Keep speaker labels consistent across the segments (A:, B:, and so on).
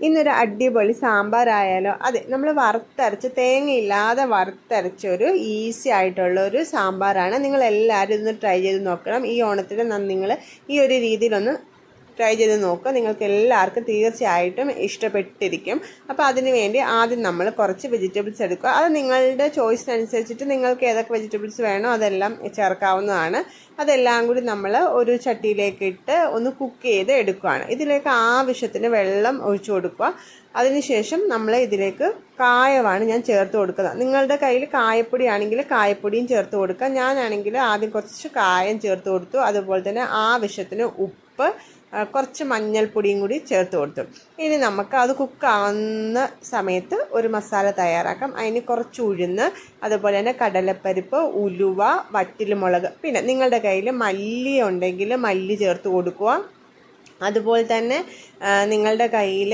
A: ഇന്നൊരു അടിപൊളി സാമ്പാറായാലോ? അതെ, നമ്മൾ വറുത്തരച്ച് തേങ്ങയില്ലാതെ വറുത്തരച്ചൊരു ഈസി ആയിട്ടുള്ളൊരു സാമ്പാറാണ്. നിങ്ങളെല്ലാവരും ഇതൊന്ന് ട്രൈ ചെയ്ത് നോക്കണം. ഈ ഓണത്തിന് നിങ്ങൾ ഈ ഒരു രീതിയിലൊന്ന് ട്രൈ ചെയ്ത് നോക്കുക. നിങ്ങൾക്ക് എല്ലാവർക്കും തീർച്ചയായിട്ടും ഇഷ്ടപ്പെട്ടിരിക്കും. അപ്പോൾ അതിന് വേണ്ടി ആദ്യം നമ്മൾ കുറച്ച് വെജിറ്റബിൾസ് എടുക്കുക. അത് നിങ്ങളുടെ ചോയ്സിനനുസരിച്ചിട്ട് നിങ്ങൾക്ക് ഏതൊക്കെ വെജിറ്റബിൾസ് വേണോ അതെല്ലാം ചേർക്കാവുന്നതാണ്. അതെല്ലാം കൂടി നമ്മൾ ഒരു ചട്ടിയിലേക്ക് ഇട്ട് ഒന്ന് കുക്ക് ചെയ്ത് എടുക്കുകയാണ്. ഇതിലേക്ക് ആവശ്യത്തിന് വെള്ളം ഒഴിച്ചു കൊടുക്കുക. അതിനുശേഷം നമ്മൾ ഇതിലേക്ക് കായമാണ് ഞാൻ ചേർത്ത് കൊടുക്കുന്നത്. നിങ്ങളുടെ കയ്യിൽ കായപ്പൊടി ആണെങ്കിൽ കായപ്പൊടിയും ചേർത്ത് കൊടുക്കുക. ഞാനാണെങ്കിൽ ആദ്യം കുറച്ച് കായം ചേർത്ത് കൊടുത്തു. അതുപോലെ തന്നെ ആവശ്യത്തിന് ഉപ്പ്, കുറച്ച് മഞ്ഞൾപ്പൊടിയും കൂടി ചേർത്ത് കൊടുത്തു. ഇനി നമുക്ക് അത് കുക്കാവുന്ന സമയത്ത് ഒരു മസാല തയ്യാറാക്കാം. അതിന് കുറച്ച് ഉഴുന്ന്, അതുപോലെ തന്നെ കടലപ്പരിപ്പ്, ഉലുവ, വറ്റൽമുളക്, പിന്നെ നിങ്ങളുടെ കയ്യിൽ മല്ലി ഉണ്ടെങ്കിൽ മല്ലി ചേർത്ത് കൊടുക്കുക. അതുപോലെ തന്നെ നിങ്ങളുടെ കയ്യിൽ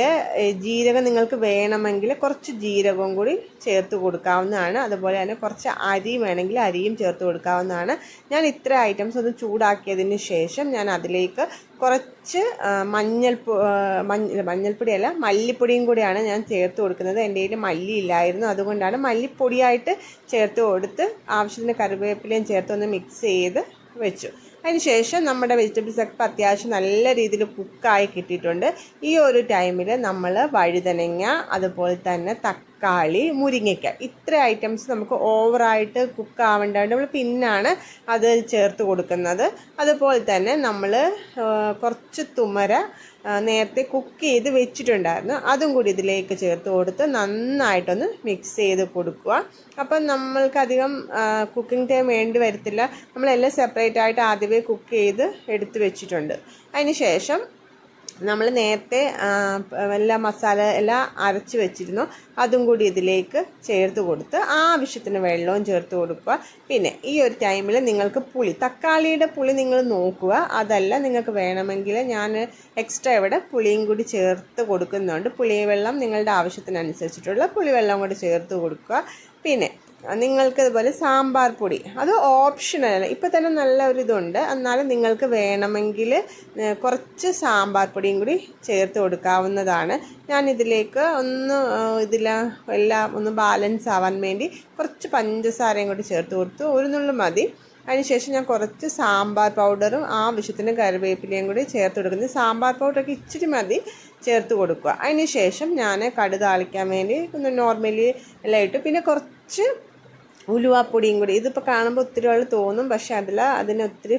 A: ജീരകം നിങ്ങൾക്ക് വേണമെങ്കിൽ കുറച്ച് ജീരകവും കൂടി ചേർത്ത് കൊടുക്കാവുന്നതാണ്. അതുപോലെ തന്നെ കുറച്ച് അരി വേണമെങ്കിൽ അരിയും ചേർത്ത് കൊടുക്കാവുന്നതാണ്. ഞാൻ ഇത്ര ഐറ്റംസ് ഒന്ന് ചൂടാക്കിയതിന് ശേഷം ഞാൻ അതിലേക്ക് കുറച്ച് മഞ്ഞൾപ്പൊടിയല്ല മല്ലിപ്പൊടിയും കൂടിയാണ് ഞാൻ ചേർത്ത് കൊടുക്കുന്നത്. എൻ്റെ കയ്യിൽ മല്ലി ഇല്ലായിരുന്നു, അതുകൊണ്ടാണ് മല്ലിപ്പൊടിയായിട്ട് ചേർത്ത് കൊടുത്ത് ആവശ്യത്തിന് കറിവേപ്പിലയും ചേർത്ത് ഒന്ന് മിക്സ് ചെയ്ത് വെച്ചു. അതിനുശേഷം നമ്മുടെ വെജിറ്റബിൾസ് ഒക്കെ അത്യാവശ്യം നല്ല രീതിയിൽ കുക്കായി കിട്ടിയിട്ടുണ്ട്. ഈ ഒരു ടൈമിൽ നമ്മൾ വഴുതനങ്ങ, അതുപോലെ തന്നെ തക്കാളി, മുരിങ്ങയ്ക്ക, ഇത്ര ഐറ്റംസ് നമുക്ക് ഓവറായിട്ട് കുക്ക് ആവേണ്ടതുകൊണ്ട് നമ്മൾ പിന്നാണ് അത് ചേർത്ത് കൊടുക്കുന്നത്. അതുപോലെ തന്നെ നമ്മൾ കുറച്ച് തുമര നേരത്തെ കുക്ക് ചെയ്ത് വെച്ചിട്ടുണ്ടായിരുന്നു, അതും കൂടി ഇതിലേക്ക് ചേർത്ത് കൊടുത്ത് നന്നായിട്ടൊന്ന് മിക്സ് ചെയ്ത് കൊടുക്കുക. അപ്പം നമ്മൾക്കധികം കുക്കിംഗ് ടൈം വേണ്ടി വരത്തില്ല. നമ്മളെല്ലാം സെപ്പറേറ്റ് ആയിട്ട് ആദ്യമേ കുക്ക് ചെയ്ത് എടുത്ത് വെച്ചിട്ടുണ്ട്. അതിന് ശേഷം നമ്മൾ നേരത്തെ എല്ലാ മസാല എല്ലാം അരച്ച് വെച്ചിരുന്നു, അതും കൂടി ഇതിലേക്ക് ചേർത്ത് കൊടുത്ത് ആവശ്യത്തിന് വെള്ളവും ചേർത്ത് കൊടുക്കുക. പിന്നെ ഈ ഒരു ടൈമിൽ നിങ്ങൾക്ക് തക്കാളിയുടെ പുളി നിങ്ങൾ നോക്കുക. അതല്ല നിങ്ങൾക്ക് വേണമെങ്കിൽ ഞാൻ എക്സ്ട്രാ ഇവിടെ പുളിയും കൂടി ചേർത്ത് കൊടുക്കുന്നുണ്ട്. പുളിവെള്ളം നിങ്ങളുടെ ആവശ്യത്തിനനുസരിച്ചിട്ടുള്ള പുളിവെള്ളം കൂടി ചേർത്ത് കൊടുക്കുക. പിന്നെ നിങ്ങൾക്ക് ഇതുപോലെ സാമ്പാർ പൊടി, അത് ഓപ്ഷണലാണ്. ഇപ്പം തന്നെ നല്ല ഒരു ഇതുണ്ട്, എന്നാലും നിങ്ങൾക്ക് വേണമെങ്കിൽ കുറച്ച് സാമ്പാർ പൊടിയും കൂടി ചേർത്ത് കൊടുക്കാവുന്നതാണ്. ഞാൻ ഇതിലേക്ക് എല്ലാം ഒന്ന് ബാലൻസ് ആവാൻ വേണ്ടി കുറച്ച് പഞ്ചസാരയും കൂടി ചേർത്ത് കൊടുത്തു, ഒരു നുള്ളു മതി. അതിനുശേഷം ഞാൻ കുറച്ച് സാമ്പാർ പൗഡറും ആവശ്യത്തിന് കറിവേപ്പിലയും കൂടി ചേർത്ത് കൊടുക്കുന്നത്. സാമ്പാർ പൗഡറൊക്കെ ഇച്ചിരി മതി ചേർത്ത് കൊടുക്കുക. അതിനുശേഷം ഞാൻ കടുക് താളിക്കാൻ വേണ്ടി ഒന്ന് നോർമലി എല്ലാം ഇട്ടു. പിന്നെ കുറച്ച് ഉലുവാപ്പൊടിയും കൂടി, ഇതിപ്പോൾ കാണുമ്പോൾ ഒത്തിരി ആൾ തോന്നും, പക്ഷേ അതിന് ഒത്തിരി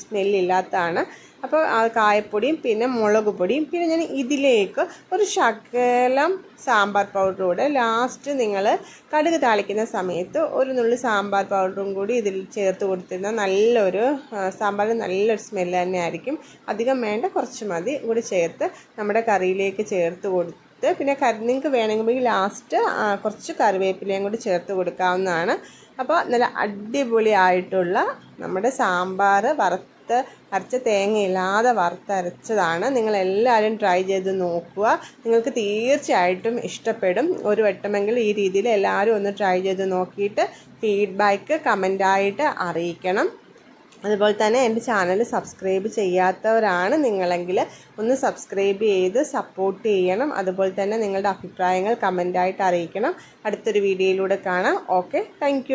A: സ്മെല്ലില്ലാത്തതാണ്. അപ്പോൾ ആ കായപ്പൊടിയും പിന്നെ മുളക് പൊടിയും, പിന്നെ ഞാൻ ഇതിലേക്ക് ഒരു ശകലം സാമ്പാർ പൗഡറൂടെ ലാസ്റ്റ് നിങ്ങൾ കടുക് താളിക്കുന്ന സമയത്ത് ഒരു നുള്ളി സാമ്പാർ പൗഡറും കൂടി ഇതിൽ ചേർത്ത് കൊടുത്തിരുന്നാൽ നല്ലൊരു സാമ്പാറിന് നല്ലൊരു സ്മെല്ല് തന്നെ ആയിരിക്കും. അധികം വേണ്ട, കുറച്ച് മതി കൂടി ചേർത്ത് നമ്മുടെ കറിയിലേക്ക് ചേർത്ത് കൊടുത്ത്, പിന്നെ നിങ്ങൾക്ക് വേണമെങ്കിൽ ലാസ്റ്റ് കുറച്ച് കറിവേപ്പിലയും കൂടി ചേർത്ത് കൊടുക്കാവുന്നതാണ്. അപ്പോൾ നല്ല അടിപൊളിയായിട്ടുള്ള നമ്മുടെ സാമ്പാർ അരച്ച തേങ്ങയില്ലാതെ വറുത്തരച്ചതാണ്. നിങ്ങളെല്ലാവരും ട്രൈ ചെയ്ത് നോക്കുക. നിങ്ങൾക്ക് തീർച്ചയായിട്ടും ഇഷ്ടപ്പെടും. ഒരു വട്ടമെങ്കിൽ ഈ രീതിയിൽ എല്ലാവരും ഒന്ന് ട്രൈ ചെയ്ത് നോക്കിയിട്ട് ഫീഡ്ബാക്ക് കമൻ്റായിട്ട് അറിയിക്കണം. അതുപോലെ തന്നെ എൻ്റെ ചാനൽ സബ്സ്ക്രൈബ് ചെയ്യാത്തവരാണ് നിങ്ങളെങ്കിൽ ഒന്ന് സബ്സ്ക്രൈബ് ചെയ്ത് സപ്പോർട്ട് ചെയ്യണം. അതുപോലെ തന്നെ നിങ്ങളുടെ അഭിപ്രായങ്ങൾ കമൻ്റായിട്ട് അറിയിക്കണം. അടുത്തൊരു വീഡിയോയിലൂടെ കാണാം. Okay, thank